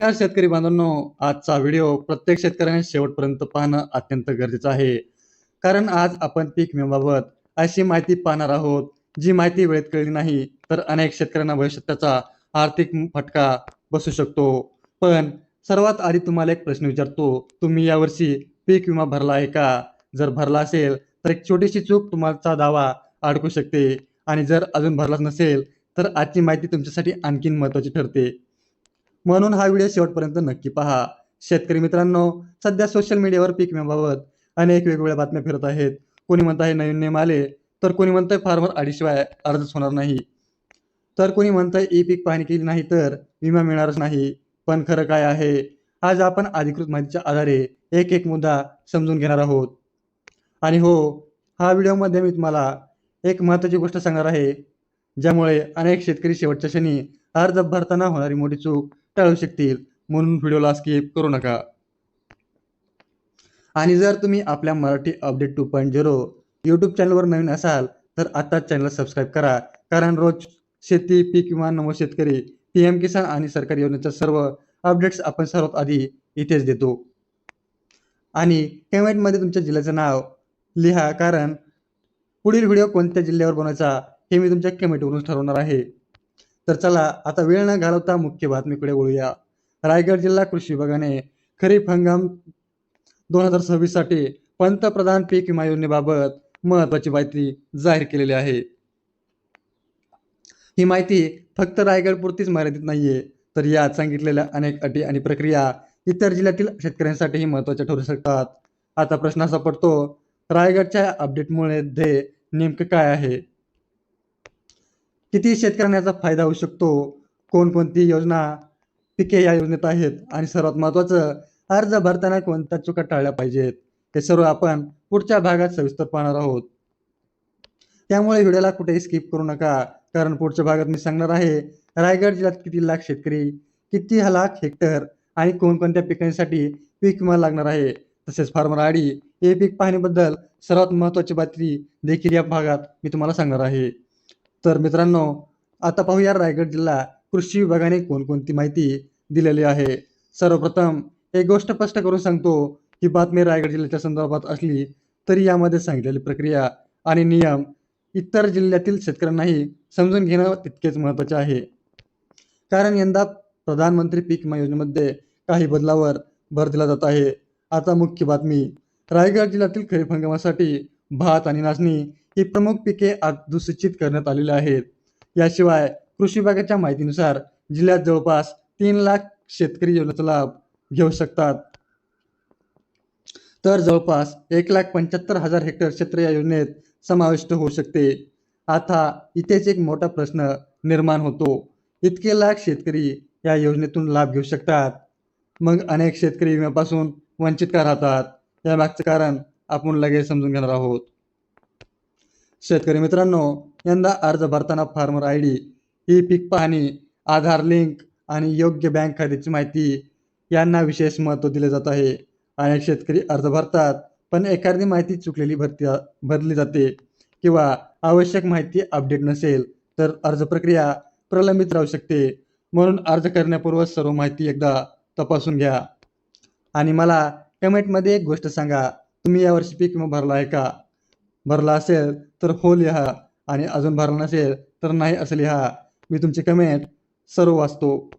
नमस्कार शेतकरी बांधवांनो, आजचा व्हिडिओ प्रत्येक शेतकऱ्याने शेवटपर्यंत पाहणं अत्यंत गरजेचं आहे. कारण आज आपण पीक विम्याबाबत अशी माहिती पाहणार आहोत, जी माहिती वेळेत कळली नाही तर अनेक शेतकऱ्यांना भविष्यात त्याचा आर्थिक फटका बसू शकतो. पण सर्वात आधी तुम्हाला एक प्रश्न विचारतो, तुम्ही यावर्षी पीक विमा भरला आहे का? जर भरला असेल तर एक छोटीशी चूक तुमचा दावा अडकू शकते आणि जर अजून भरलाच नसेल तर आजची माहिती तुमच्यासाठी आणखीन महत्त्वाची ठरते. म्हणून हा व्हिडिओ शेवटपर्यंत नक्की पहा. शेतकरी मित्रांनो, सध्या सोशल मीडियावर पीक विम्याबाबत अनेक वेगवेगळ्या बातम्या फिरत आहेत. कोणी म्हणत आहे नवीन नियम आले, तर कोणी म्हणतंय फार्मर आयडीशिवाय अर्जच होणार नाही. तर कोणी म्हणतंय ई-पीक पाहणी केली नाही तर विमा मिळणारच नाही. पण खरं काय आहे? आज आपण अधिकृत माहितीच्या आधारे एक मुद्दा समजून घेणार आहोत. आणि हो, हा व्हिडिओमध्ये मी तुम्हाला एक महत्त्वाची गोष्ट सांगणार आहे, ज्यामुळे अनेक शेतकरी शेवटच्या क्षणी अर्ज भरताना होणारी मोठी चूक टाळू शकतील. म्हणून व्हिडिओला स्किप करू नका. आणि जर तुम्ही आपल्या मराठी अपडेट 2.0 यूट्यूब चॅनलवर नवीन असाल तर आत्ताच चॅनलला सबस्क्राईब करा. कारण रोज शेती, पीक विमा, नमो शेतकरी, पीएम किसान आणि सरकारी योजनेच्या सर्व अपडेट्स आपण सर्वात आधी इथेच देतो. आणि कमेंटमध्ये तुमच्या जिल्ह्याचं नाव लिहा, कारण पुढील व्हिडिओ कोणत्या जिल्ह्यावर बनवायचा हे मी तुमच्या कमेंटवरून ठरवणार आहे. तर चला आता वेळ न घालवता मुख्य बातमीकडे वळूया. रायगड जिल्हा कृषी विभागाने खरीप हंगाम 2026 साठी पंतप्रधान पीक विमा योजनेबाबत महत्त्वाची माहिती जाहीर केलेली आहे. ही माहिती फक्त रायगड पुरतीच मर्यादित नाहीये, तर यात सांगितलेल्या अनेक अटी आणि प्रक्रिया इतर जिल्ह्यातील शेतकऱ्यांसाठीही महत्त्वाच्या ठरू शकतात. आता प्रश्न असा पडतो, रायगडच्या अपडेटमुळे नेमकं काय आहे? किती शेतकऱ्यांना याचा फायदा होऊ शकतो? कोणकोणती योजना, पिके या योजनेत आहेत? आणि सर्वात महत्त्वाचं, अर्ज भरताना कोणत्या चुका टाळल्या पाहिजेत? हे सर्व आपण पुढच्या भागात सविस्तर पाहणार आहोत. त्यामुळे व्हिडिओला कुठेही स्किप करू नका, कारण पुढच्या भागात मी सांगणार आहे रायगड जिल्ह्यात किती लाख शेतकरी, किती लाख हेक्टर आणि कोणकोणत्या पिकांसाठी पीक विमा लागणार आहे. तसेच फार्मर आयडी, हे पीक पाहणीबद्दल सर्वात महत्त्वाची बातमी देखील या भागात मी तुम्हाला सांगणार आहे. तर मित्रांनो, आता पाहूया रायगड जिल्हा कृषी विभागाने कोणकोणती माहिती दिलेली आहे. सर्वप्रथम एक गोष्ट स्पष्ट करून सांगतो, ही बातमी रायगड जिल्ह्याच्या संदर्भात असली तरी यामध्ये सांगितलेली प्रक्रिया आणि नियम इतर जिल्ह्यातील शेतकऱ्यांनाही समजून घेणं तितकेच महत्त्वाचे आहे. कारण यंदा प्रधानमंत्री पीक विमा योजनेमध्ये काही बदलावर भर दिला जात आहे. आता मुख्य बातमी, रायगड जिल्ह्यातील खरीप हंगामासाठी भात आणि नाचणी ही प्रमुख पिके अधिसूचित करण्यात आलेली आहेत. याशिवाय कृषी विभागाच्या माहितीनुसार जिल्ह्यात जवळपास 3 लाख शेतकरी योजनेचा लाभ घेऊ शकतात. तर जवळपास 1,75,000 हेक्टर क्षेत्र या योजनेत समाविष्ट होऊ शकते. आता इथेच एक मोठा प्रश्न निर्माण होतो, इतके लाख शेतकरी या योजनेतून लाभ घेऊ शकतात, मग अनेक शेतकरी विम्यापासून वंचित का राहतात? यामागचं कारण आपण लगेच समजून घेणार आहोत. शेतकरी मित्रांनो, यंदा अर्ज भरताना फार्मर आयडी, ही पीक पाहणी, आधार लिंक आणि योग्य बँक खात्याची माहिती यांना विशेष महत्त्व दिले जात आहे. अनेक शेतकरी अर्ज भरतात, पण एखादी माहिती चुकलेली भरली जाते किंवा आवश्यक माहिती अपडेट नसेल तर अर्ज प्रक्रिया प्रलंबित राहू शकते. म्हणून अर्ज करण्यापूर्वी सर्व माहिती एकदा तपासून घ्या. आणि मला कमेंटमध्ये एक गोष्ट सांगा, तुम्ही यावर्षी पीक विमा भरला आहे का? भरला असेल तर हो लिहा आणि अजून भरला नसेल तर नाही असं लिहा. मी तुमची कमेंट सर्व वाचतो.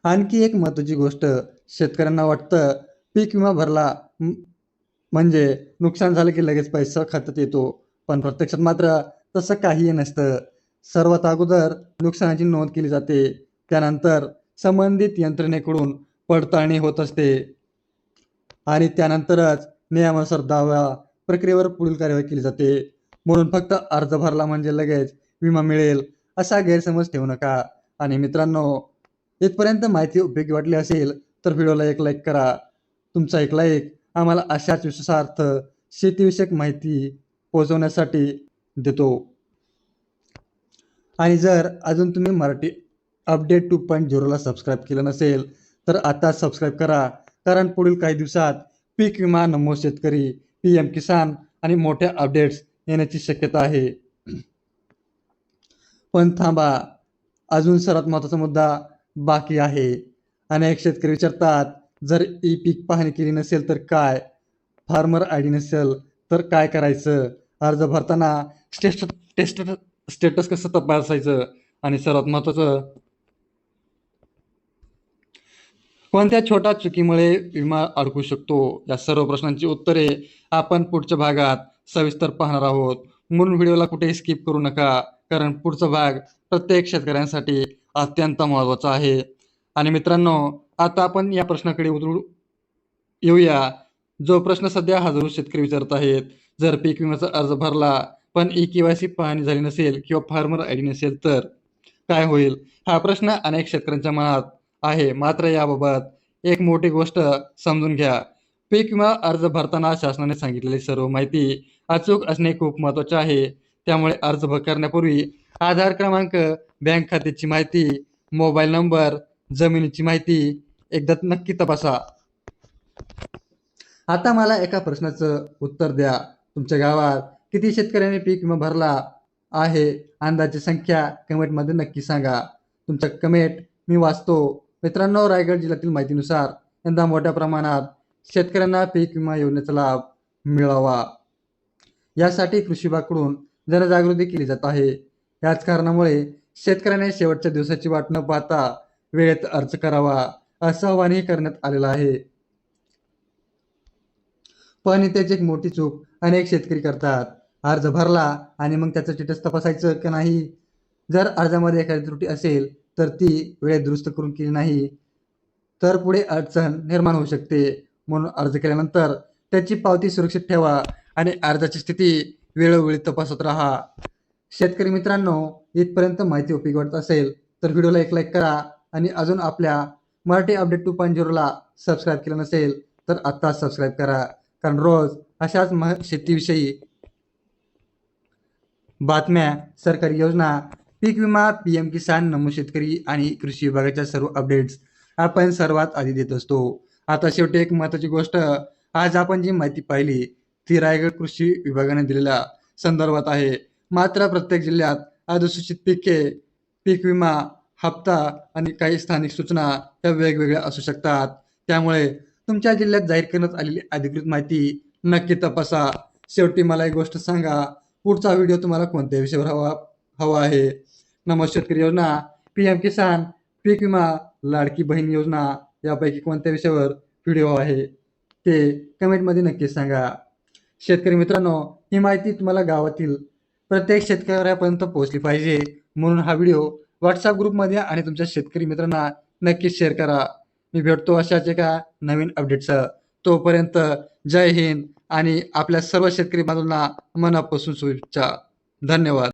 आणखी एक महत्त्वाची गोष्ट, शेतकऱ्यांना वाटतं पीक विमा भरला म्हणजे नुकसान झालं की लगेच पैसा खात्यात येतो, पण प्रत्यक्षात मात्र तसं काहीही नसतं. सर्वात अगोदर नुकसानाची नोंद केली जाते, त्यानंतर संबंधित यंत्रणेकडून पडताळणी होत असते आणि त्यानंतरच नियमानुसार दावा प्रक्रियेवर पुढील कार्यवाही केली जाते. म्हणून फक्त अर्ज भरला म्हणजे लगेच विमा मिळेल असा गैरसमज ठेवू नका. आणि मित्रांनो, इथपर्यंत माहिती उपयोगी वाटली असेल तर व्हिडिओला एक लाईक करा. तुमचा एक लाईक आम्हाला अशाच विश्वासार्थ शेतीविषयक माहिती पोहोचवण्यासाठी देतो. आणि जर अजून तुम्ही मराठी अपडेट 2.0 ला सबस्क्राईब केलं नसेल तर आता सबस्क्राईब करा, कारण पुढील काही दिवसात पीक विमा, नमो शेतकरी, पीएम किसान आणि मोठ्या अपडेट्स येण्याची शक्यता आहे. पण थांबा, अजून सर्वात महत्त्वाचा मुद्दा, बाकी आहे. अनेक शेतकरी विचारतात, जर ई पीक पाहणी केली नसेल तर काय? फार्मर आय डी नसेल तर काय करायचं? अर्ज भरताना स्टेस्ट टेस्ट स्टेटस कसं तपासायचं? आणि सर्वात महत्त्वाचं, कोणत्या छोट्या चुकीमुळे विमा अडकू शकतो? या सर्व प्रश्नांची उत्तरे आपण पुढच्या भागात सविस्तर पाहणार आहोत. म्हणून व्हिडिओला कुठेही स्किप करू नका, कारण पुढचा भाग प्रत्येक शेतकऱ्यांसाठी अत्यंत महत्त्वाचा आहे. आणि मित्रांनो, आता आपण या प्रश्नाकडे उतरू येऊया. जो प्रश्न सध्या हजारो शेतकरी विचारत आहेत, जर पीक विम्याचा अर्ज भरला पण ई-के-वाय-सी पाहणी झाली नसेल किंवा फार्मर आय डी नसेल तर काय होईल? हा प्रश्न अनेक शेतकऱ्यांच्या मनात आहे. मात्र याबाबत एक मोठी गोष्ट समजून घ्या. पीक विमा अर्ज भरताना शासनाने सांगितलेली सर्व माहिती अचूक असणे खूप महत्त्वाचे आहे. त्यामुळे अर्ज करण्यापूर्वी आधार क्रमांक, बँक खात्याची माहिती, मोबाईल नंबर, जमिनीची माहिती एकदा नक्की तपासा. आता मला एका प्रश्नाचं उत्तर द्या. तुमच्या गावात किती शेतकऱ्यांनी पीक विमा भरला आहे? अंदाजे संख्या कमेंटमध्ये नक्की सांगा. तुमच्या कमेंट मी वाचतो. मित्रांनो, रायगड जिल्ह्यातील माहितीनुसार यंदा मोठ्या प्रमाणात शेतकऱ्यांना पीक विमा योजनेचा लाभ मिळावा, यासाठी कृषी विभागाकडून जनजागृती केली जात आहे. याच कारणामुळे शेतकऱ्याने शेवटच्या दिवसाची वाट न पाहता वेळेत अर्ज करावा, असं आवाहनही करण्यात आलेलं आहे. पण इथेच एक मोठी चूक अनेक शेतकरी करतात. अर्ज भरला आणि मग त्याचं स्टेटस तपासायचं की नाही? जर अर्जामध्ये एखादी त्रुटी असेल तर ती वेळेत दुरुस्त करून केली नाही तर पुढे अडचण निर्माण होऊ शकते. म्हणून अर्ज केल्यानंतर त्याची पावती सुरक्षित ठेवा आणि अर्जाची स्थिती वेळोवेळी तपासत राहा. शेतकरी मित्रांनो, इथपर्यंत माहिती उपयोगी वाटत असेल तर व्हिडिओला एक लाईक करा आणि अजून आपल्या मराठी अपडेट 2.0ला सबस्क्राईब केलं नसेल तर आत्ताच सबस्क्राईब करा, कारण रोज अशाच शेतीविषयी बातम्या, सरकारी योजना, पीक विमा, PM किसान, नमो शेतकरी आणि कृषी विभागाच्या सर्व अपडेट्स आपण सर्वात आधी देत असतो. आता शेवटी एक महत्त्वाची गोष्ट, आज आपण जी माहिती पाहिली ती रायगड कृषी विभागाने दिलेल्या संदर्भात आहे. मात्र प्रत्येक जिल्ह्यात अधिसूचित पिके, पीक विमा हप्ता आणि काही स्थानिक सूचना या वेगवेगळ्या असू शकतात. त्यामुळे तुमच्या जिल्ह्यात जाहीर करण्यात आलेली अधिकृत माहिती नक्की तपासा. शेवटी मला एक गोष्ट सांगा, पुढचा व्हिडिओ तुम्हाला कोणत्या विषयावर हवा आहे? नमो शेतकरी योजना, PM किसान, पीक विमा, लाडकी बहीण योजना यापैकी कोणत्या विषयावर व्हिडिओ आहे ते कमेंटमध्ये नक्की सांगा. शेतकरी मित्रांनो, ही माहिती तुम्हाला गावातील प्रत्येक शेतकऱ्यापर्यंत पोहोचली पाहिजे, म्हणून हा व्हिडिओ WhatsApp ग्रुपमध्ये आणि तुमच्या शेतकरी मित्रांना नक्कीच शेअर करा. मी भेटतो अशाच एका नवीन अपडेटसह. तोपर्यंत जय हिंद आणि आपल्या सर्व शेतकरी बांधवांना मनापासून शुभेच्छा. धन्यवाद.